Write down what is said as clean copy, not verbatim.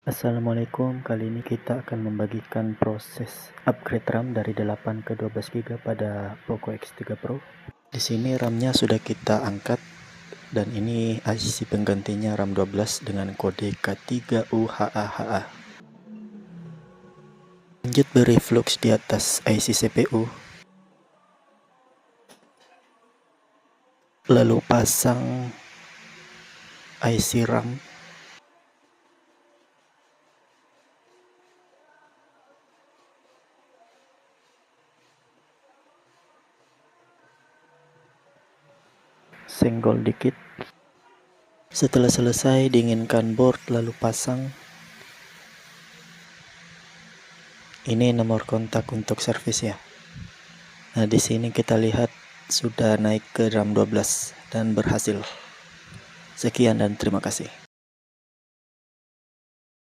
Assalamualaikum, kali ini kita akan membagikan proses upgrade RAM dari 8 ke 12 GB pada Poco X3 Pro. Di sini RAM-nya sudah kita angkat dan ini IC penggantinya RAM 12 dengan kode K3UHAHA. Lanjut beri flux di atas IC CPU. Lalu pasang IC RAM. Senggol dikit. Setelah selesai, dinginkan board lalu pasang. Ini nomor kontak untuk servis ya. Nah, di sini kita lihat sudah naik ke RAM 12 dan berhasil. Sekian dan terima kasih.